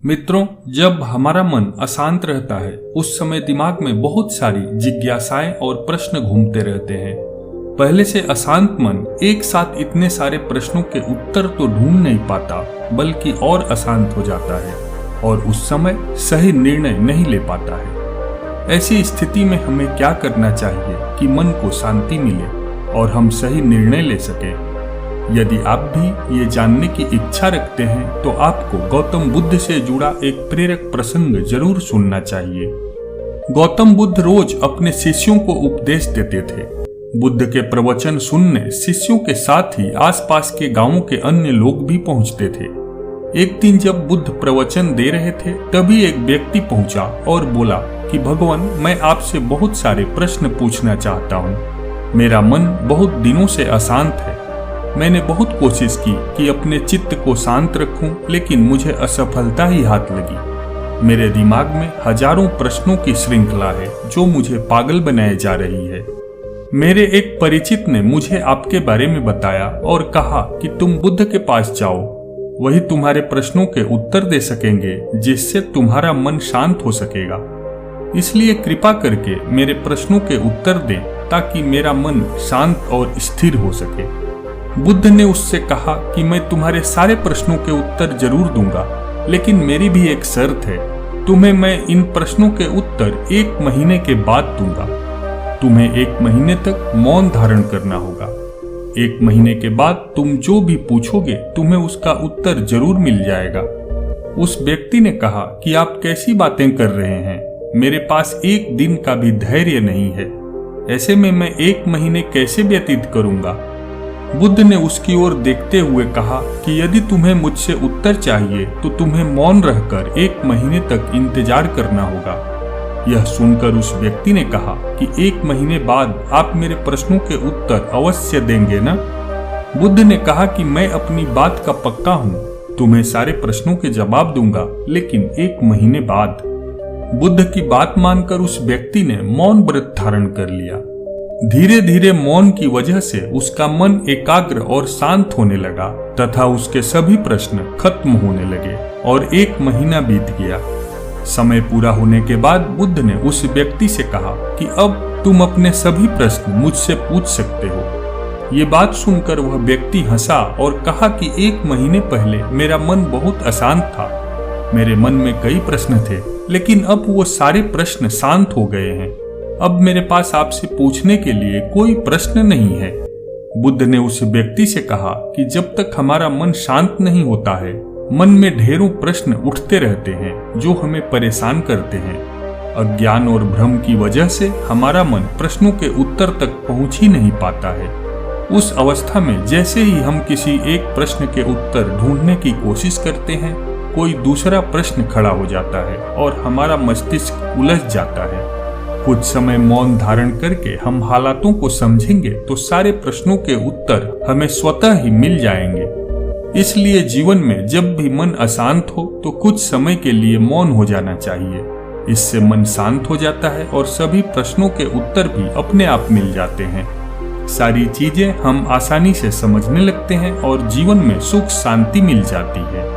मित्रों, जब हमारा मन अशांत रहता है उस समय दिमाग में बहुत सारी जिज्ञासाएं और प्रश्न घूमते रहते हैं। पहले से अशांत मन एक साथ इतने सारे प्रश्नों के उत्तर तो ढूंढ नहीं पाता, बल्कि और अशांत हो जाता है और उस समय सही निर्णय नहीं ले पाता है। ऐसी स्थिति में हमें क्या करना चाहिए कि मन को शांति मिले और हम सही निर्णय ले सके? यदि आप भी ये जानने की इच्छा रखते हैं तो आपको गौतम बुद्ध से जुड़ा एक प्रेरक प्रसंग जरूर सुनना चाहिए। गौतम बुद्ध रोज अपने शिष्यों को उपदेश देते थे। बुद्ध के प्रवचन सुनने शिष्यों के साथ ही आसपास के गांवों के अन्य लोग भी पहुंचते थे। एक दिन जब बुद्ध प्रवचन दे रहे थे तभी एक व्यक्ति पहुंचा और बोला कि भगवान, मैं आपसे बहुत सारे प्रश्न पूछना चाहता हूँ। मेरा मन बहुत दिनों से अशांत है। मैंने बहुत कोशिश की कि अपने चित्त को शांत रखूं, लेकिन मुझे असफलता ही हाथ लगी। मेरे दिमाग में हजारों प्रश्नों की श्रृंखला है जो मुझे पागल बनाए जा रही है। मेरे एक परिचित ने मुझे आपके बारे में बताया और कहा कि तुम बुद्ध के पास जाओ, वही तुम्हारे प्रश्नों के उत्तर दे सकेंगे जिससे तुम्हारा मन शांत हो सकेगा। इसलिए कृपा करके मेरे प्रश्नों के उत्तर दें ताकि मेरा मन शांत और स्थिर हो सके। बुद्ध ने उससे कहा कि मैं तुम्हारे सारे प्रश्नों के उत्तर जरूर दूंगा, लेकिन मेरी भी एक शर्त है। तुम्हें मैं इन प्रश्नों के उत्तर 1 महीने के बाद दूंगा। तुम्हें 1 महीने तक मौन धारण करना होगा। 1 महीने के बाद तुम जो भी पूछोगे तुम्हें उसका उत्तर जरूर मिल जाएगा। उस व्यक्ति ने कहा कि आप कैसी बातें कर रहे हैं? मेरे पास 1 दिन का भी धैर्य नहीं है। ऐसे में मैं 1 महीने कैसे व्यतीत करूंगा? बुद्ध ने उसकी ओर देखते हुए कहा कि यदि तुम्हें मुझसे उत्तर चाहिए तो तुम्हें मौन रहकर 1 महीने तक इंतजार करना होगा। यह सुनकर उस व्यक्ति ने कहा कि 1 महीने बाद आप मेरे प्रश्नों के उत्तर अवश्य देंगे ना? बुद्ध ने कहा कि मैं अपनी बात का पक्का हूँ। तुम्हें सारे प्रश्नों के जवाब दूंगा, लेकिन 1 महीने बाद। बुद्ध की बात मानकर उस व्यक्ति ने मौन व्रत धारण कर लिया। धीरे धीरे मौन की वजह से उसका मन एकाग्र और शांत होने लगा तथा उसके सभी प्रश्न खत्म होने लगे और 1 महीना बीत गया। समय पूरा होने के बाद बुद्ध ने उस व्यक्ति से कहा कि अब तुम अपने सभी प्रश्न मुझसे पूछ सकते हो। ये बात सुनकर वह व्यक्ति हंसा और कहा कि 1 महीने पहले मेरा मन बहुत अशांत था। मेरे मन में कई प्रश्न थे, लेकिन अब वो सारे प्रश्न शांत हो गए हैं। अब मेरे पास आपसे पूछने के लिए कोई प्रश्न नहीं है। बुद्ध ने उस व्यक्ति से कहा कि जब तक हमारा मन शांत नहीं होता है, मन में ढेरों प्रश्न उठते रहते हैं जो हमें परेशान करते हैं। अज्ञान और भ्रम की वजह से हमारा मन प्रश्नों के उत्तर तक पहुंच ही नहीं पाता है। उस अवस्था में जैसे ही हम किसी एक प्रश्न के उत्तर ढूंढने की कोशिश करते हैं, कोई दूसरा प्रश्न खड़ा हो जाता है और हमारा मस्तिष्क उलझ जाता है। कुछ समय मौन धारण करके हम हालातों को समझेंगे तो सारे प्रश्नों के उत्तर हमें स्वतः ही मिल जाएंगे। इसलिए जीवन में जब भी मन अशांत हो तो कुछ समय के लिए मौन हो जाना चाहिए। इससे मन शांत हो जाता है और सभी प्रश्नों के उत्तर भी अपने आप मिल जाते हैं। सारी चीजें हम आसानी से समझने लगते हैं और जीवन में सुख शांति मिल जाती है।